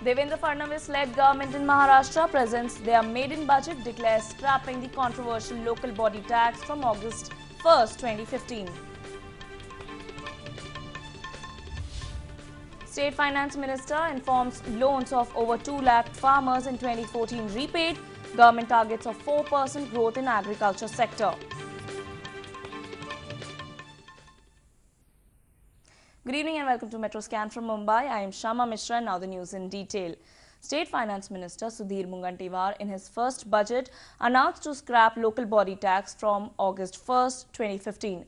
Devendra Fadnavis-led government in Maharashtra presents their maiden budget, declares scrapping the controversial local body tax from August 1st, 2015. State Finance Minister informs loans of over 2 lakh farmers in 2014 repaid. Government targets of 4% growth in agriculture sector. Good evening and welcome to Metro Scan from Mumbai. I am Shama Mishra and now the news in detail. State Finance Minister Sudhir Mungantiwar in his first budget announced to scrap local body tax from August 1st, 2015.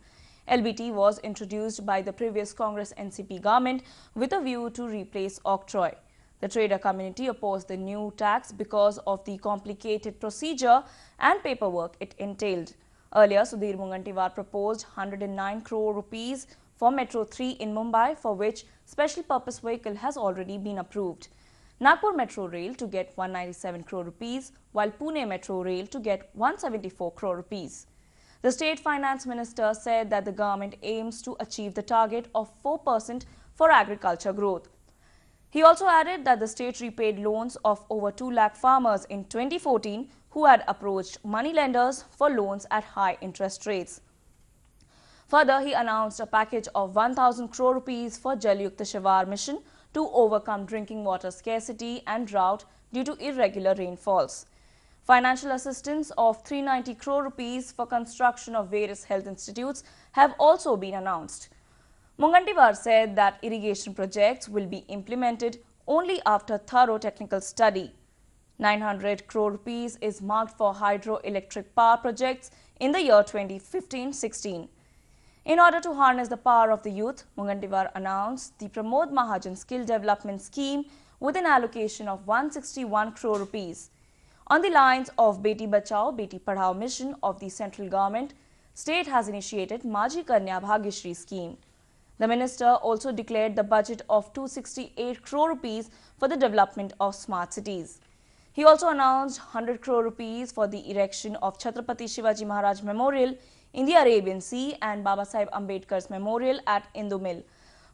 LBT was introduced by the previous Congress NCP government with a view to replace octroi. The trader community opposed the new tax because of the complicated procedure and paperwork it entailed. Earlier, Sudhir Mungantiwar proposed 109 crore rupees for Metro 3 in Mumbai, for which special purpose vehicle has already been approved. Nagpur Metro Rail to get 197 crore rupees, while Pune Metro Rail to get 174 crore rupees. The State Finance Minister said that the government aims to achieve the target of 4% for agriculture growth. He also added that the state repaid loans of over 2 lakh farmers in 2014 who had approached moneylenders for loans at high interest rates. Further, he announced a package of 1,000 crore rupees for Jal Yukt Shivar mission to overcome drinking water scarcity and drought due to irregular rainfalls. Financial assistance of 390 crore rupees for construction of various health institutes have also been announced. Mungantiwar said that irrigation projects will be implemented only after thorough technical study. 900 crore rupees is marked for hydroelectric power projects in the year 2015-16. In order to harness the power of the youth, Mungantiwar announced the Pramod Mahajan Skill Development Scheme with an allocation of 161 crore rupees. On the lines of Beti Bachao, Beti Padhao mission of the central government, state has initiated Majhi Kanya Bhagyashree scheme. The minister also declared the budget of 268 crore rupees for the development of smart cities. He also announced 100 crore rupees for the erection of Chhatrapati Shivaji Maharaj Memorial in the Arabian Sea and Babasaheb Ambedkar's Memorial at Indu Mill.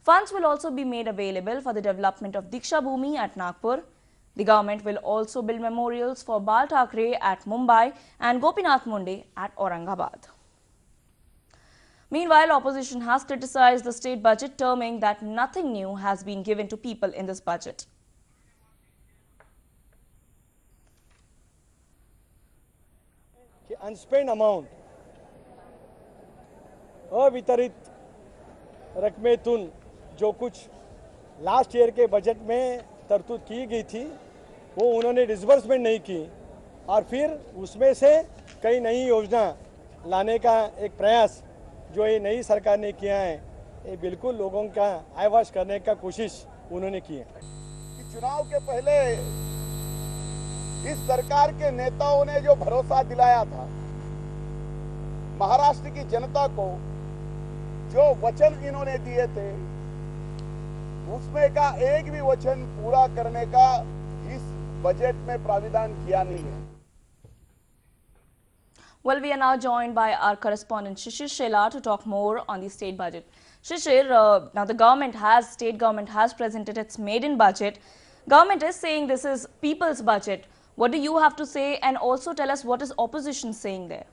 Funds will also be made available for the development of Diksha Bhumi at Nagpur. The government will also build memorials for Bal Thackeray at Mumbai and Gopinath Munde at Aurangabad. Meanwhile, opposition has criticized the state budget, terming that nothing new has been given to people in this budget. Unspent amount अवितरित रकमेतून जो कुछ last year के budget में तरतूद की गई थी वो उन्होंने डिसबर्समेंट नहीं की और फिर उसमें से कई नई योजना लाने का एक प्रयास जो ये नई सरकार ने किया है, ये बिल्कुल लोगों का आयवाश करने का कोशिश उन्होंने की है। कि चुनाव के पहले इस सरकार के नेताओं ने जो भरोसा दिलाया था महाराष्ट्र की जनता को, जो वचन इन्होंने दिए थे उसमें का एक भी वचन पूरा करने का इस बजट में प्राविधान किया नहीं है। Well, we are now joined by our correspondent Shishir Shela to talk more on the state budget. Shishir, now the state government has presented its maiden budget. Government is saying this is people's budget. What do you have to say, and also tell us what is opposition saying there?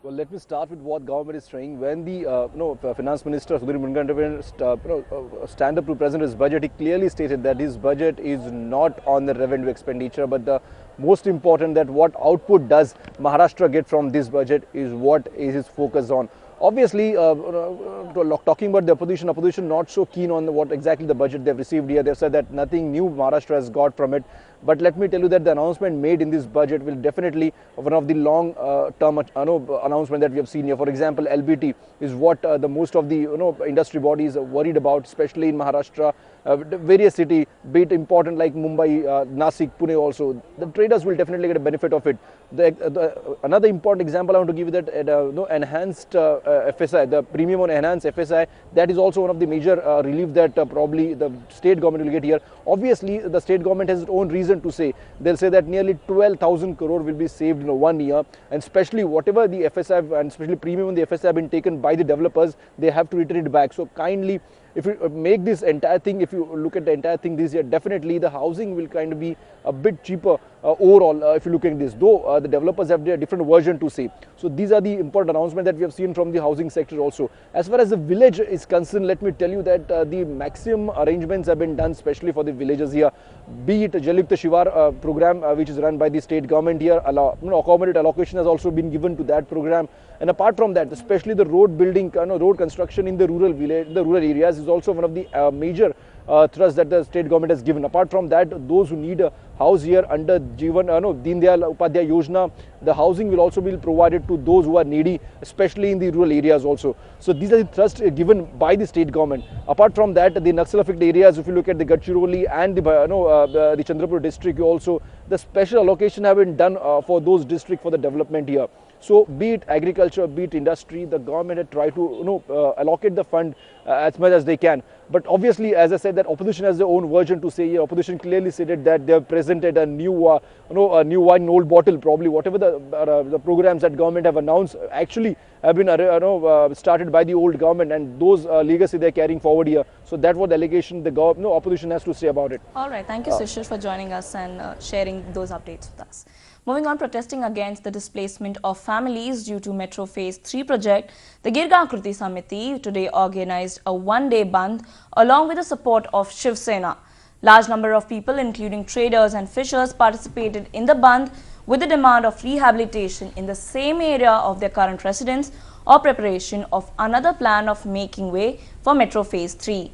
Well, let me start with what government is saying. When the Finance Minister Sudhir Mungantiwar stand up to present his budget, he clearly stated that his budget is not on the revenue expenditure, but the most important that what output does Maharashtra get from this budget is what is his focus on. Obviously, talking about the opposition not so keen on what exactly the budget they've received here. They've said that nothing new Maharashtra has got from it. But let me tell you that the announcement made in this budget will definitely one of the long-term announcement that we have seen here. For example, LBT is what the most of the industry bodies are worried about, especially in Maharashtra. Various cities, be it important like Mumbai, Nasik, Pune also. The traders will definitely get a benefit of it. Another important example I want to give you that enhanced FSI, the premium on enhanced FSI, that is also one of the major relief that probably the state government will get here. Obviously, the state government has its own reason to say. They'll say that nearly 12,000 crore will be saved in 1 year, and especially whatever the FSI and especially premium on the FSI have been taken by the developers, they have to return it back. So kindly if you make this entire thing, if you look at the entire thing this year, definitely the housing will kind of be a bit cheaper overall if you look at this, though the developers have a different version to say. So these are the important announcements that we have seen from the housing sector also. As far as the village is concerned, let me tell you that the maximum arrangements have been done, especially for the villages here, be it Jal Yukt Shivar program which is run by the state government here. Accommodated allocation has also been given to that program, and apart from that, especially the road building, road construction in the rural village, the rural areas is also one of the major thrust that the state government has given. Apart from that, those who need a house here under Deen Dayal Upadhyaya Yojana, the housing will also be provided to those who are needy, especially in the rural areas also. So these are the thrusts given by the state government. Apart from that, the Naxal affected areas, if you look at the Gadchiroli and the Chandrapur district also, the special allocation have been done for those districts for the development here. So be it agriculture, be it industry, the government had tried to allocate the fund as much as they can. But obviously, as I said, that opposition has their own version to say here. Opposition clearly stated that they have presented a new, a new wine in old bottle. Probably whatever the programs that government have announced actually have been started by the old government, and those legacy they're carrying forward here. So that was the allegation the opposition has to say about it. All right, thank you, Shishir, for joining us and sharing those updates with us. Moving on, protesting against the displacement of families due to Metro Phase 3 project, the Girgaon Kriti Samiti today organized a one-day bandh along with the support of Shiv Sena. Large number of people, including traders and fishers, participated in the bandh with the demand of rehabilitation in the same area of their current residence or preparation of another plan of making way for Metro Phase 3.